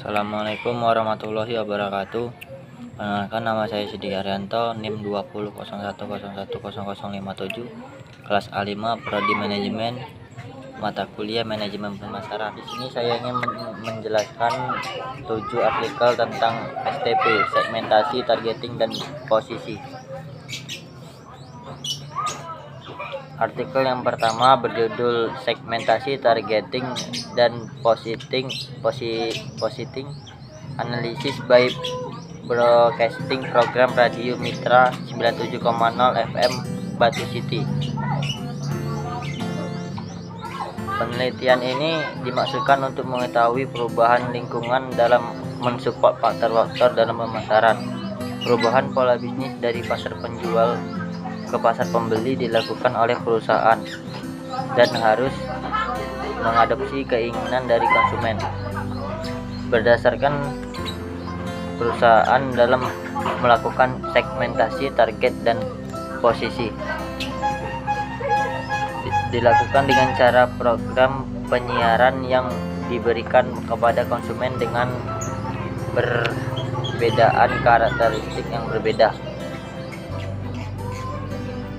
Assalamualaikum warahmatullahi wabarakatuh. Perkenalkan, nama saya Sidik Arianto, NIM 20.01010057, kelas A5, Prodi Manajemen, mata kuliah Manajemen Pemasaran. Di sini saya ingin menjelaskan 7 artikel tentang STP, segmentasi, targeting, dan posisi. Artikel yang pertama berjudul segmentasi, targeting, dan positing analisis by broadcasting program radio Mitra 97,0 FM Batu City. Penelitian ini dimaksudkan untuk mengetahui perubahan lingkungan dalam mensupport faktor-faktor dalam pemasaran. Perubahan pola bisnis dari pasar penjual ke pasar pembeli dilakukan oleh perusahaan dan harus mengadopsi keinginan dari konsumen. Berdasarkan perusahaan dalam melakukan segmentasi, target, dan posisi dilakukan dengan cara program penyiaran yang diberikan kepada konsumen dengan perbedaan karakteristik yang berbeda.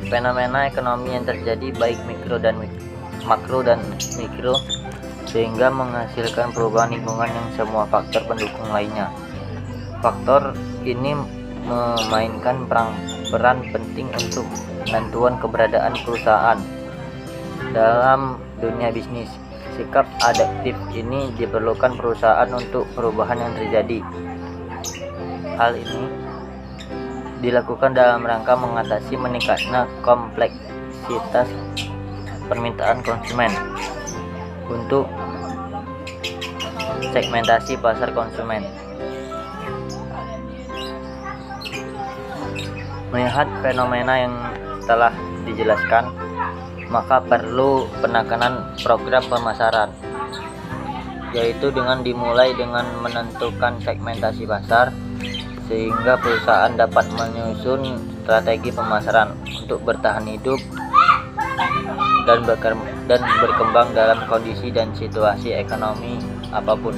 Fenomena ekonomi yang terjadi baik makro dan mikro sehingga menghasilkan perubahan lingkungan yang semua faktor pendukung lainnya. Faktor ini memainkan peran penting untuk penentuan keberadaan perusahaan dalam dunia bisnis. Sikap adaptif ini diperlukan perusahaan untuk perubahan yang terjadi. Hal ini dilakukan dalam rangka mengatasi meningkatnya kompleksitas permintaan konsumen. Untuk segmentasi pasar konsumen, melihat fenomena yang telah dijelaskan, maka perlu penekanan program pemasaran, yaitu dengan dimulai dengan menentukan segmentasi pasar sehingga perusahaan dapat menyusun strategi pemasaran untuk bertahan hidup dan berkembang dalam kondisi dan situasi ekonomi apapun.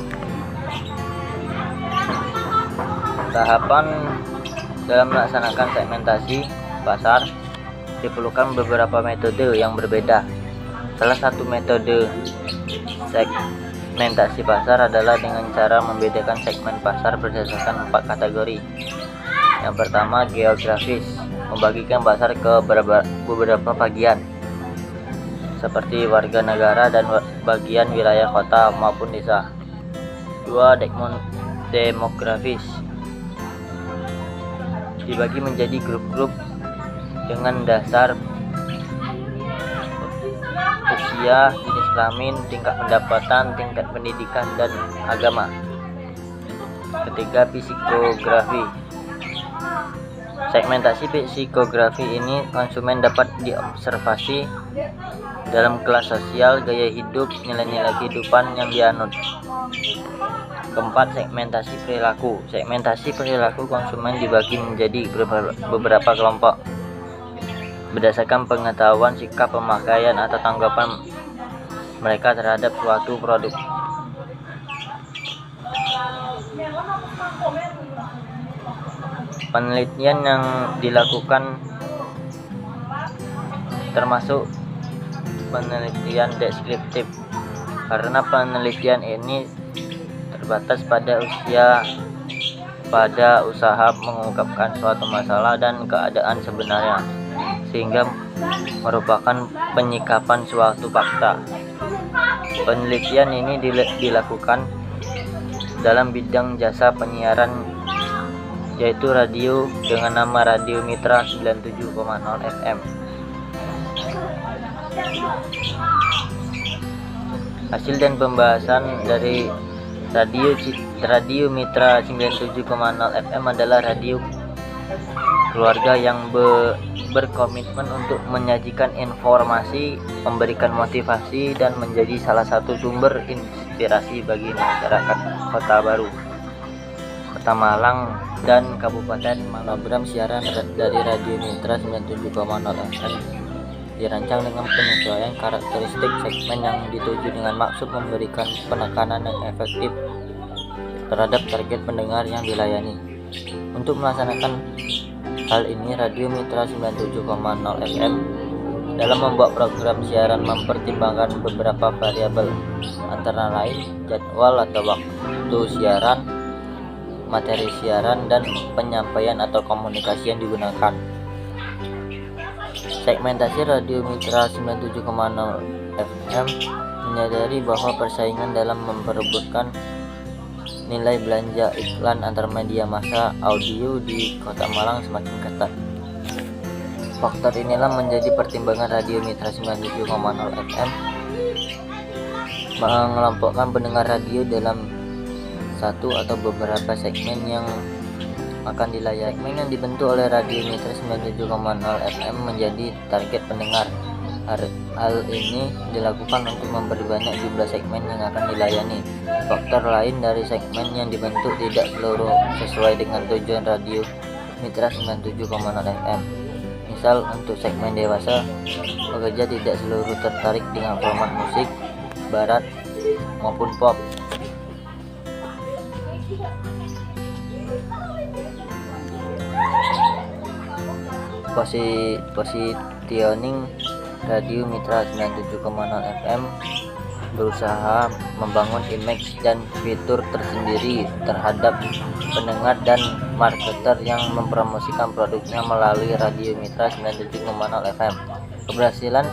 Tahapan dalam melaksanakan segmentasi pasar diperlukan beberapa metode yang berbeda. Salah satu metode segmentasi pasar adalah dengan cara membedakan segmen pasar berdasarkan 4 kategori. Yang pertama, geografis, membagikan pasar ke beberapa bagian seperti warga negara dan bagian wilayah kota maupun desa. 2. Demografis, dibagi menjadi grup-grup dengan dasar usia, jenis kelamin, tingkat pendapatan, tingkat pendidikan, dan agama. Ketiga, psikografi. Segmentasi psikografi ini konsumen dapat diobservasi dalam kelas sosial, gaya hidup, nilai-nilai kehidupan yang dianut. Keempat, segmentasi perilaku. Segmentasi perilaku konsumen dibagi menjadi beberapa kelompok berdasarkan pengetahuan, sikap, pemakaian, atau tanggapan mereka terhadap suatu produk. Penelitian yang dilakukan termasuk penelitian deskriptif, karena penelitian ini terbatas pada usaha mengungkapkan suatu masalah dan keadaan sebenarnya, sehingga merupakan penyikapan suatu fakta. Penelitian ini dilakukan dalam bidang jasa penyiaran, yaitu radio dengan nama Radio Mitra 97,0 FM. Hasil dan pembahasan dari Radio Mitra 97,0 FM adalah radio keluarga yang berkomitmen untuk menyajikan informasi, memberikan motivasi, dan menjadi salah satu sumber inspirasi bagi masyarakat Kota Baru, Kota Malang, dan Kabupaten Malang. Program siaran dari Radio Mitra 97,0 FM dirancang dengan penyesuaian karakteristik segmen yang dituju dengan maksud memberikan penekanan yang efektif terhadap target pendengar yang dilayani. Untuk melaksanakan hal ini, Radio Mitra 97,0 FM dalam membuat program siaran mempertimbangkan beberapa variabel, antara lain jadwal atau waktu siaran, materi siaran, dan penyampaian atau komunikasi yang digunakan. Segmentasi Radio Mitra 97,0 FM menyadari bahwa persaingan dalam memperebutkan nilai belanja iklan antar media massa audio di Kota Malang semakin ketat. Faktor inilah menjadi pertimbangan Radio Mitra 97,0 FM mengelompokkan pendengar radio dalam satu atau beberapa segmen yang akan dilayani. Segmen yang dibentuk oleh Radio Mitra 97,0 FM menjadi target pendengar. Hal ini dilakukan untuk memperbanyak jumlah segmen yang akan dilayani. Faktor lain dari segmen yang dibentuk tidak seluruh sesuai dengan tujuan Radio Mitra 97,0 FM. Misal untuk segmen dewasa, pekerja tidak seluruh tertarik dengan format musik barat maupun pop. Positioning Radio Mitra 97,0 FM berusaha membangun image dan fitur tersendiri terhadap pendengar dan marketer yang mempromosikan produknya melalui Radio Mitra 97,0 FM. Keberhasilan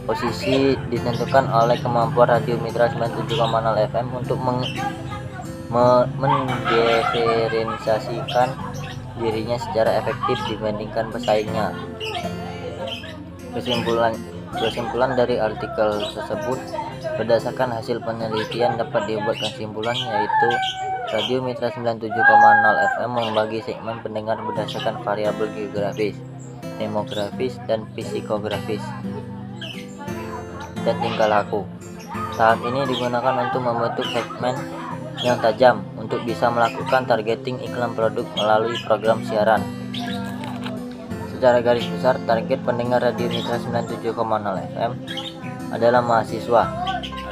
posisi ditentukan oleh kemampuan Radio Mitra 97,0 FM untuk mendiferensiasikan dirinya secara efektif dibandingkan pesaingnya. Kesimpulan dari artikel tersebut, berdasarkan hasil penelitian dapat dibuat kesimpulan yaitu Radio Mitra 97,0 FM membagi segmen pendengar berdasarkan variabel geografis, demografis, dan psikografis dan tingkah laku. Tahap ini digunakan untuk membentuk segmen yang tajam untuk bisa melakukan targeting iklan produk melalui program siaran. Secara garis besar, target pendengar Radio Mitra 97,0 FM adalah mahasiswa.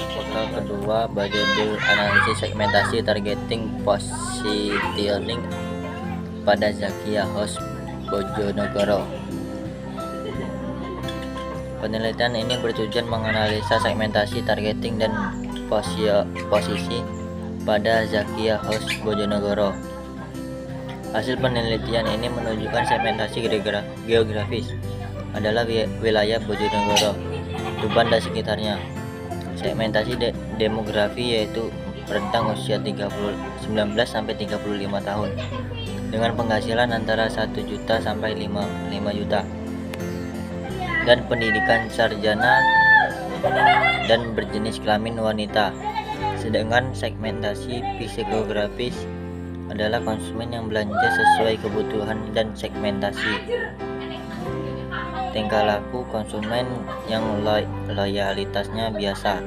Artikel kedua berjudul Analisis Segmentasi Targeting Positioning pada Zakia House Bojonegoro. Penelitian ini bertujuan menganalisa segmentasi targeting dan posisi pada Zakia House Bojonegoro. Hasil penelitian ini menunjukkan segmentasi geografis adalah wilayah Bojonegoro, Tuban dan sekitarnya. Segmentasi demografi yaitu rentang usia 19 sampai 35 tahun dengan penghasilan antara 1 juta sampai 5 juta dan pendidikan sarjana dan berjenis kelamin wanita. Sedangkan segmentasi psikografis adalah konsumen yang belanja sesuai kebutuhan dan segmentasi tingkah laku konsumen yang loyalitasnya biasa.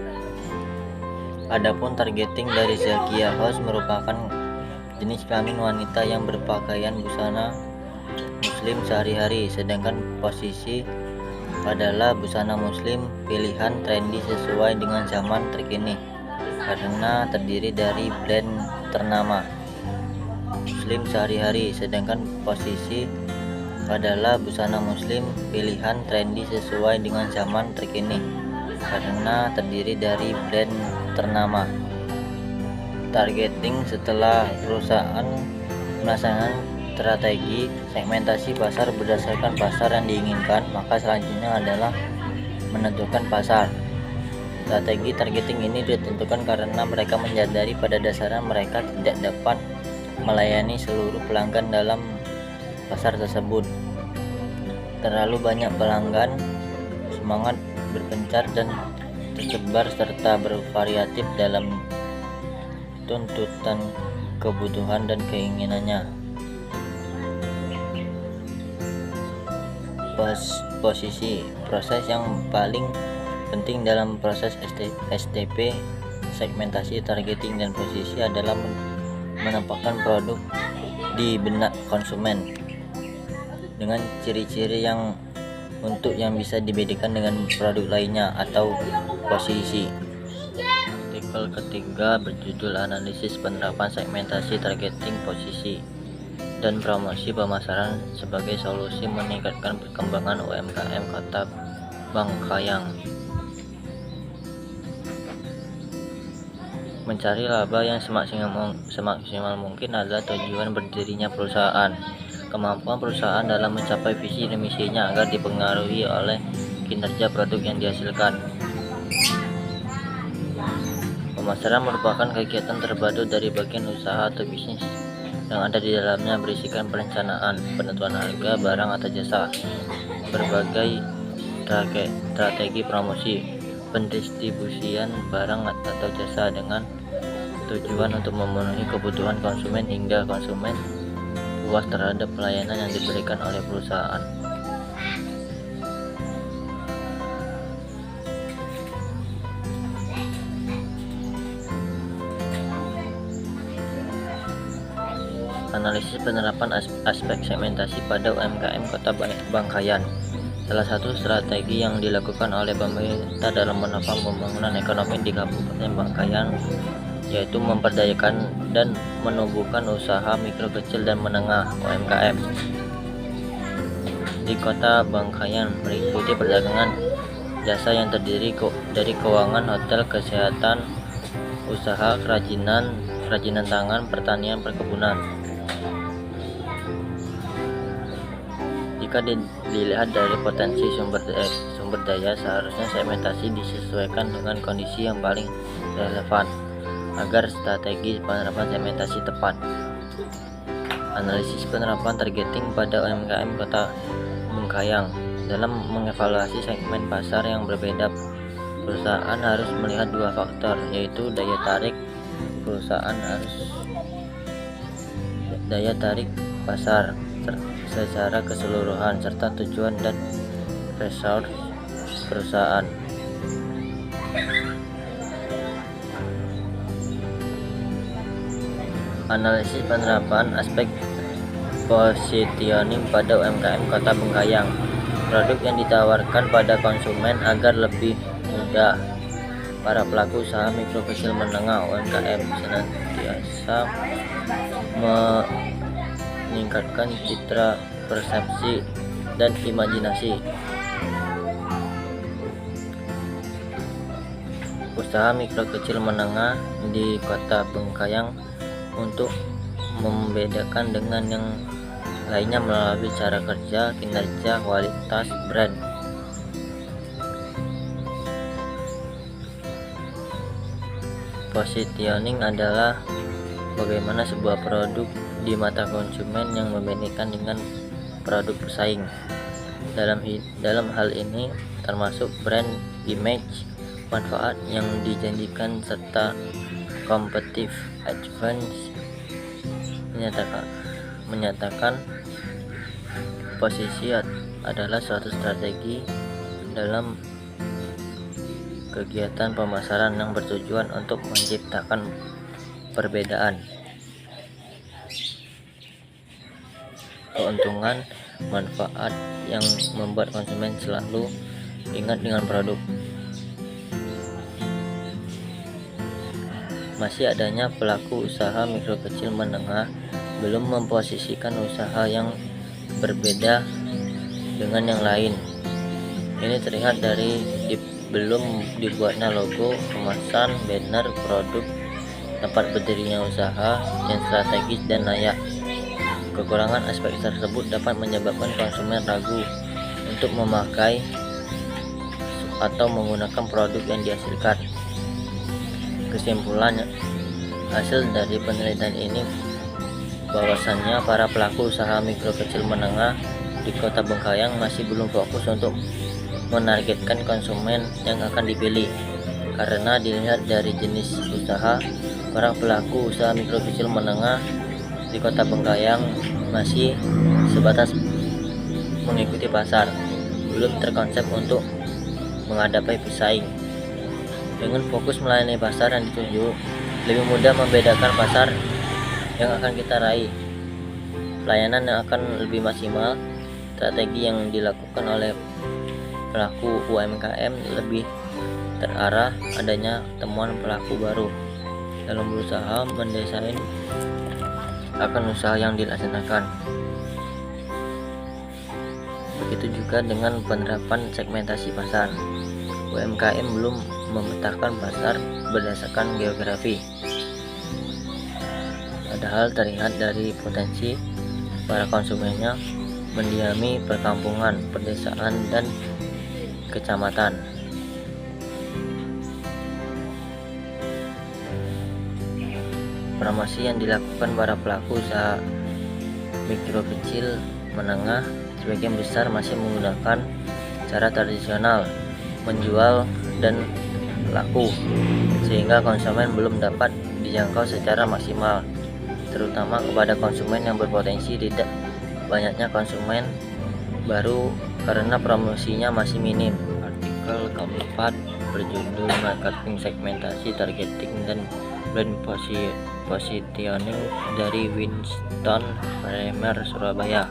Adapun targeting dari Zakia House merupakan jenis kelamin wanita yang berpakaian busana muslim sehari-hari, sedangkan posisi adalah busana muslim pilihan trendy sesuai dengan zaman terkini karena terdiri dari brand ternama muslim sehari-hari, sedangkan posisi adalah busana muslim pilihan trendy sesuai dengan zaman terkini karena terdiri dari brand ternama. Targeting setelah perusahaan melaksanakan strategi segmentasi pasar berdasarkan pasar yang diinginkan, maka selanjutnya adalah menentukan pasar. Strategi targeting ini ditentukan karena mereka menyadari pada dasarnya mereka tidak dapat melayani seluruh pelanggan dalam pasar tersebut. Terlalu banyak pelanggan, semangat berpencar dan tersebar serta bervariatif dalam tuntutan, kebutuhan dan keinginannya. Posisi proses yang paling penting dalam proses STP segmentasi targeting dan posisi adalah menempatkan produk di benak konsumen dengan ciri-ciri yang bisa dibedakan dengan produk lainnya atau posisi. artikel ketiga berjudul Analisis Penerapan Segmentasi Targeting Posisi dan Promosi Pemasaran sebagai Solusi Meningkatkan Perkembangan UMKM Kota Bangkayang. Mencari laba yang semaksimal mungkin adalah tujuan berdirinya perusahaan. Kemampuan perusahaan dalam mencapai visi dan misinya agar dipengaruhi oleh kinerja produk yang dihasilkan. Pemasaran merupakan kegiatan terpadu dari bagian usaha atau bisnis yang ada di dalamnya, berisikan perencanaan, penentuan harga barang atau jasa, berbagai strategi promosi, pendistribusian barang atau jasa dengan tujuan untuk memenuhi kebutuhan konsumen hingga konsumen puas terhadap pelayanan yang diberikan oleh perusahaan. Analisis penerapan aspek segmentasi pada UMKM Kota Bangkayan. Salah satu strategi yang dilakukan oleh pemerintah dalam menopang pembangunan ekonomi di Kabupaten Bangkayan yaitu memperdayakan dan menumbuhkan usaha mikro, kecil, dan menengah UMKM di Kota Bangkayan, meliputi perdagangan jasa yang terdiri dari keuangan, hotel, kesehatan, usaha kerajinan tangan, pertanian, perkebunan. Jika dilihat dari potensi sumber daya, seharusnya segmentasi disesuaikan dengan kondisi yang paling relevan agar strategi penerapan segmentasi tepat. Analisis penerapan targeting pada UMKM Kota Bangkayang. Dalam mengevaluasi segmen pasar yang berbeda, perusahaan harus melihat dua faktor, yaitu daya tarik pasar secara keseluruhan serta tujuan dan resource perusahaan. Analisis penerapan aspek positioning pada UMKM Kota Bangkayang. Produk yang ditawarkan pada konsumen agar lebih mudah. Para pelaku usaha mikro, kecil, menengah UMKM senantiasa meningkatkan citra, persepsi, dan imajinasi. Usaha mikro, kecil, menengah di Kota Bangkayang untuk membedakan dengan yang lainnya melalui cara kerja, kinerja, kualitas, brand. Positioning adalah bagaimana sebuah produk di mata konsumen yang membedakan dengan produk pesaing. Dalam hal ini termasuk brand, image, manfaat yang dijanjikan, serta competitive advantage. Menyatakan posisi adalah suatu strategi dalam kegiatan pemasaran yang bertujuan untuk menciptakan perbedaan, keuntungan, manfaat yang membuat konsumen selalu ingat dengan produk. Masih adanya pelaku usaha mikro, kecil, menengah belum memposisikan usaha yang berbeda dengan yang lain. Ini terlihat dari belum dibuatnya logo, kemasan, banner, produk, tempat berdirinya usaha yang strategis dan layak. Kekurangan aspek tersebut dapat menyebabkan konsumen ragu untuk memakai atau menggunakan produk yang dihasilkan. Kesimpulannya, hasil dari penelitian ini bahwasannya para pelaku usaha mikro, kecil, menengah di Kota Bangkayang masih belum fokus untuk menargetkan konsumen yang akan dipilih, karena dilihat dari jenis usaha, para pelaku usaha mikro, kecil, menengah di Kota Bangkayang masih sebatas mengikuti pasar, belum terkonsep untuk menghadapi pesaing. Dengan fokus melayani pasar yang dituju, lebih mudah membedakan pasar yang akan kita raih. Pelayanan yang akan lebih maksimal. Strategi yang dilakukan oleh pelaku UMKM lebih terarah adanya temuan pelaku baru dalam berusaha mendesain akan usaha yang dilaksanakan. Begitu juga dengan penerapan segmentasi pasar. UMKM belum memetakan pasar berdasarkan geografi, padahal terlihat dari potensi para konsumennya mendiami perkampungan, pedesaan, dan kecamatan. Promosi yang dilakukan para pelaku usaha mikro, kecil, menengah sebagian besar masih menggunakan cara tradisional menjual dan laku, sehingga konsumen belum dapat dijangkau secara maksimal, terutama kepada konsumen yang berpotensi. Tidak banyaknya konsumen baru karena promosinya masih minim. Artikel keempat berjudul Marketing Segmentasi, Targeting, dan Brand Positioning dari Winston Premier, Surabaya.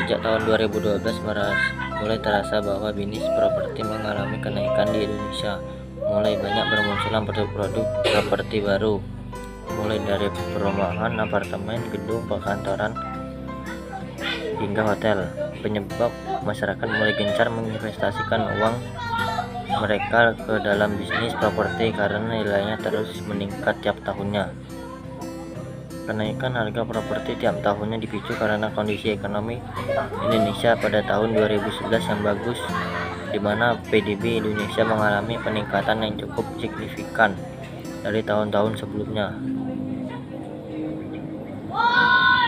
Sejak tahun 2012 mulai terasa bahwa bisnis properti mengalami kenaikan di Indonesia. Mulai banyak bermunculan produk-produk properti baru, mulai dari perumahan, apartemen, gedung, perkantoran, hingga hotel. Penyebab masyarakat mulai gencar menginvestasikan uang mereka ke dalam bisnis properti karena nilainya terus meningkat tiap tahunnya. Kenaikan harga properti tiap tahunnya dipicu karena kondisi ekonomi Indonesia pada tahun 2011 yang bagus, di mana PDB Indonesia mengalami peningkatan yang cukup signifikan dari tahun-tahun sebelumnya.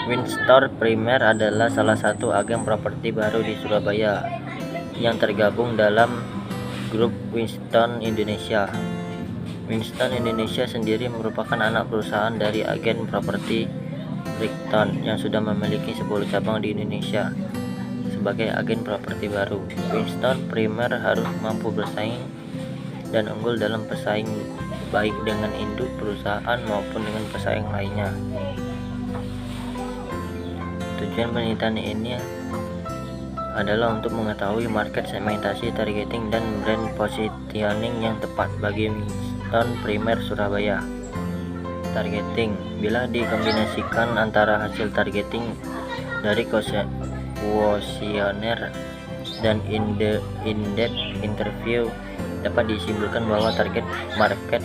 Winston Premier adalah salah satu agen properti baru di Surabaya yang tergabung dalam grup Winston Indonesia. Winston Indonesia sendiri merupakan anak perusahaan dari agen properti Brickton yang sudah memiliki 10 cabang di Indonesia. Sebagai agen properti baru, Winston Premier harus mampu bersaing dan unggul dalam pesaing, baik dengan induk perusahaan maupun dengan pesaing lainnya. Tujuan penelitian ini adalah untuk mengetahui market segmentasi, targeting, dan brand positioning yang tepat bagi Winston Premier Surabaya. Targeting, bila dikombinasikan antara hasil targeting dari kuesioner dan in-depth interview, dapat disimpulkan bahwa target market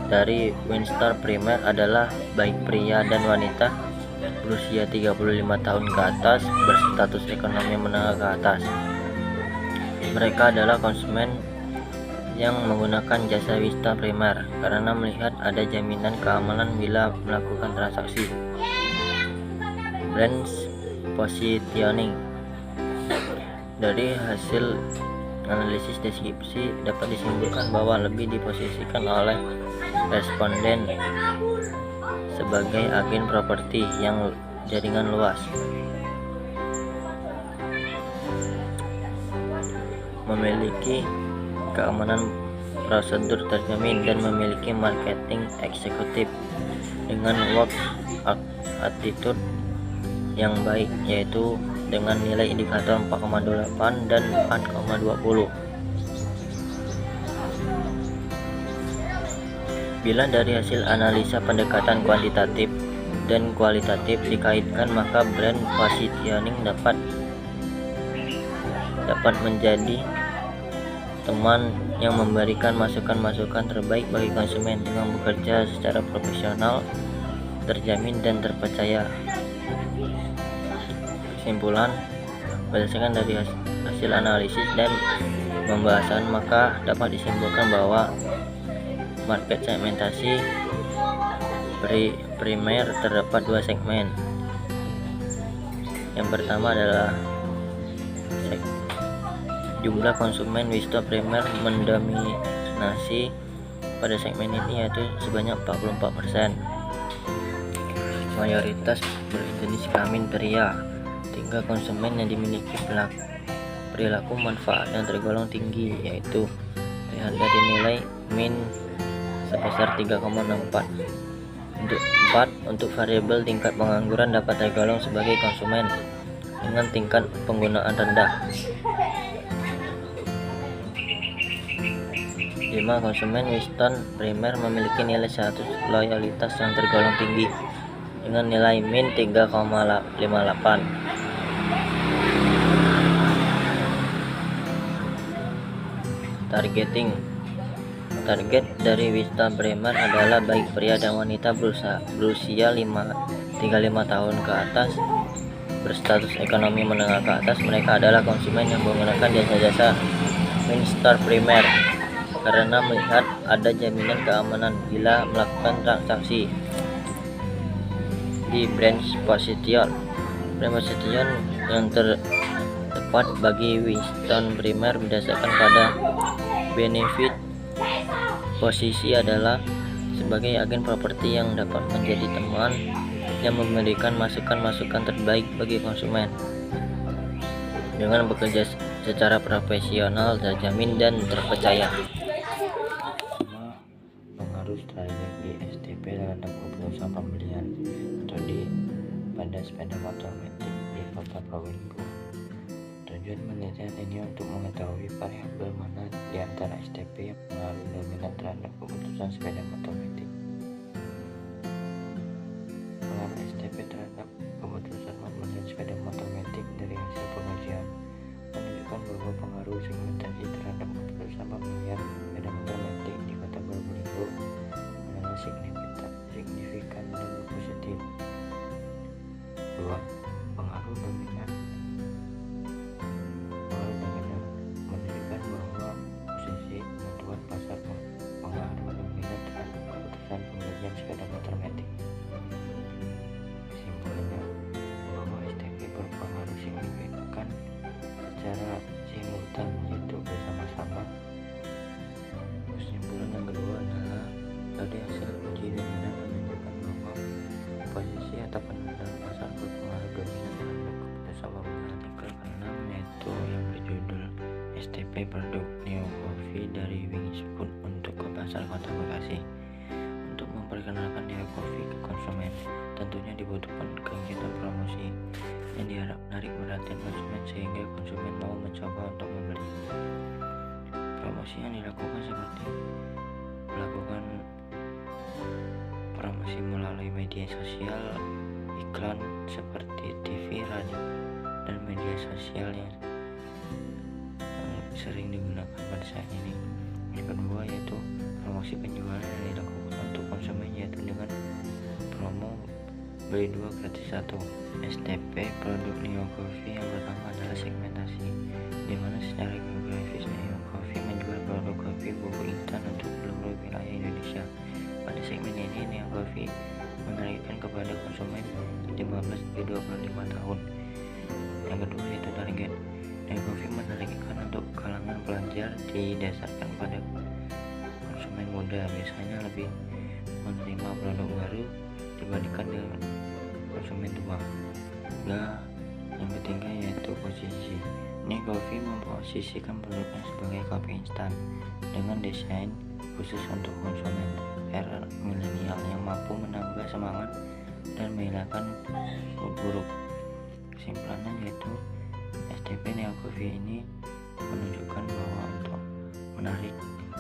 dari Winston Premier adalah baik pria dan wanita berusia 35 tahun ke atas berstatus ekonomi menengah ke atas. Mereka adalah konsumen yang menggunakan jasa Winston Premier karena melihat ada jaminan keamanan bila melakukan transaksi. Brand positioning, dari hasil analisis deskripsi dapat disimpulkan bahwa lebih diposisikan oleh responden sebagai agen properti yang jaringan luas, memiliki keamanan prosedur terjamin, dan memiliki marketing eksekutif dengan work attitude yang baik, yaitu dengan nilai indikator 4,28 dan 4,20. Bila dari hasil analisa pendekatan kuantitatif dan kualitatif dikaitkan, maka brand positioning dapat menjadi teman yang memberikan masukan-masukan terbaik bagi konsumen dengan bekerja secara profesional, terjamin, dan terpercaya. Kesimpulan, berdasarkan dari hasil analisis dan pembahasan, maka dapat disimpulkan bahwa market segmentasi primer terdapat dua segmen. Yang pertama adalah jumlah konsumen Winston Premier mendominasi pada segmen ini, yaitu sebanyak 44%. Mayoritas berjenis kelamin pria. Tingkat konsumen yang dimiliki perilaku manfaat yang tergolong tinggi, yaitu terlihat dari nilai min sebesar 3,64. Untuk variabel tingkat pengangguran dapat tergolong sebagai konsumen dengan tingkat penggunaan rendah. 5. Konsumen Winston Primer memiliki nilai status loyalitas yang tergolong tinggi dengan nilai min 3,58. Target dari Winston Primer adalah baik pria dan wanita berusia 35 tahun ke atas, berstatus ekonomi menengah ke atas. Mereka adalah konsumen yang menggunakan jasa-jasa Winston Primer karena melihat ada jaminan keamanan bila melakukan transaksi di brand position yang tepat bagi Winston Primer berdasarkan pada benefit. Posisi adalah sebagai agen properti yang dapat menjadi teman yang memberikan masukan-masukan terbaik bagi konsumen dengan bekerja secara profesional, terjamin, dan terpercaya. Pengaruh strategi STP terhadap keputusan pembelian pada sepeda motor matic di kota Probolinggo. Tujuan penelitian ini untuk mengetahui variabel mana di antara STP yang pengaruh dominan terhadap keputusan sepeda motor matic. Pengaruh STP terhadap keputusan pembelian sepeda motor matic dari hasil pengujian menunjukkan bahwa pengaruh segmentasi terhadap keputusan pembelian sepeda motor matic di kota Probolinggo adalah signifikan dan positif. 2. Pengaruh dominan menunjukkan bahwa posisi kebutuhan pasar pengaruh dominan terhadap keputusan pembelian sepeda motor matic. Kesimpulannya bahwa STP berpengaruh signifikan secara simultan, yaitu bersama-sama. Kesimpulan yang kedua adalah dari hasil uji dominan menunjukkan bahwa posisi atau penentuan pasar berpengaruh dominan terhadap keputusan pembelian. Artikel ke-6 yaitu yang berjudul STP produk Neo Coffee dari Wingspoon untuk ke pasar Kota Bekasi. Untuk memperkenalkan Neo Coffee ke konsumen, tentunya dibutuhkan kegiatan promosi yang diharap menarik perhatian konsumen sehingga konsumen mau mencoba untuk membeli. Promosi yang dilakukan seperti melakukan promosi melalui media sosial, iklan seperti TV, radio, dan media sosial yang sering digunakan pada saat ini. Yang kedua yaitu promosi penjualan yang dilakukan untuk konsumen, yaitu dengan promo beli 2 gratis 1. STP produk Neo Coffee yang pertama adalah segmentasi, di mana secara geografis Neo Coffee menjual produk kopi bubuk instan untuk seluruh wilayah Indonesia. Pada segmen ini Neo Coffee menargetkan kepada konsumen 15-25 tahun. Yang kedua yaitu target. Neo Coffee menargetkan untuk kalangan pelajar didasarkan pada konsumen muda, biasanya lebih menerima produk baru dibandingkan dengan konsumen tua. Yang ketiga yaitu posisi. Neo Coffee memposisikan produknya sebagai kopi instan dengan desain khusus untuk konsumen era milenial yang mampu menambah semangat dan menghilangkan mood buruk. Kesimpulannya yaitu STP Neo Coffee ini menunjukkan bahwa untuk menarik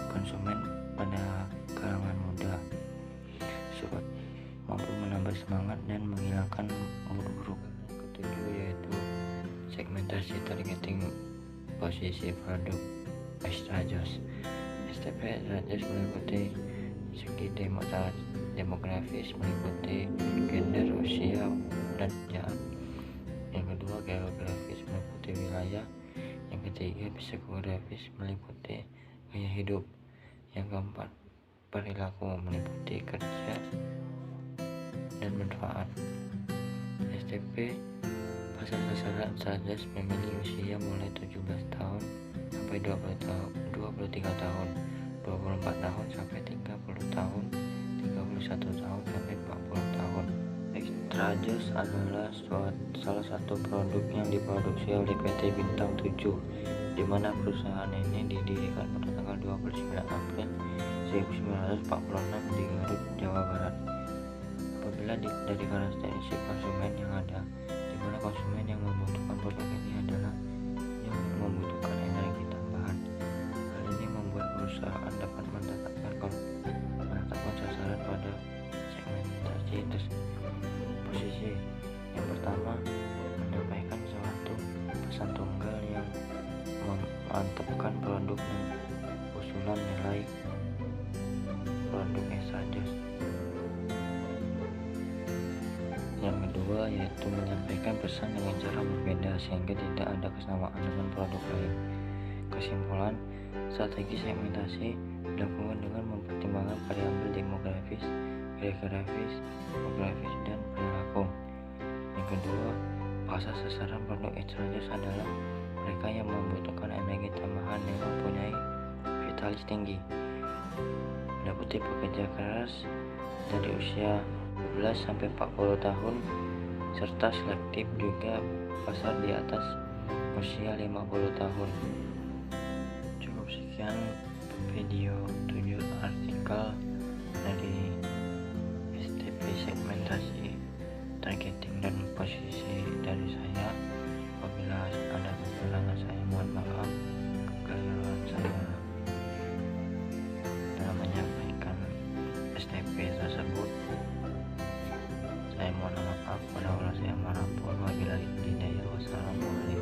konsumen pada kalangan muda support mampu menambah semangat dan menghilangkan mood buruk. Ketujuh yaitu segmentasi targeting posisi produk Extra Joss. STP Extra Joss meliputi segi demografis, meliputi gender, usia, dan pekerjaan. Yang kedua geografis, meliputi wilayah. Yang ketiga psikografis, meliputi gaya hidup. Yang keempat perilaku, meliputi kerja dan manfaat. STP pasar sasaran Extra memilih usia mulai 17 tahun sampai 23 tahun, 24 tahun sampai 30 tahun, 31 tahun sampai 40 tahun. Extra Joss adalah salah satu produk yang diproduksi oleh PT Bintang 7, di mana perusahaan ini didirikan pada tanggal 29 April 1946 di Garut, Jawa Barat. Apabila dari karakteristik konsumen yang ada, di mana konsumen yang membutuhkan produk ini adalah yang membutuhkan energi tambahan. Hal ini membuat perusahaan dapat memantapkan produknya, usulan nilai produknya saja. Yang kedua yaitu menyampaikan pesan dengan cara berbeda sehingga tidak ada kesamaan dengan produk lain. Kesimpulan, strategi segmentasi dilakukan dengan mempertimbangkan variabel demografis, geografis, dan perilaku. Yang kedua, pasar sasaran produk Extraordis adalah mereka yang membutuhkan energi tambahan yang mempunyai vitalis tinggi. Dapat tipe pekerja keras dari usia 12 sampai 40 tahun serta selektif juga pasar di atas usia 50 tahun. Cukup sekian video 7 artikel dari STP segmentasi, targeting dan posisi dari saya. Apabila ada kekurangan saya mohon maaf, kekeliruan saya dalam menyampaikan STP tersebut. Saya mohon maaf pada Allah, saya manapun. Wabillahi hidayah. Wassalamualaikum.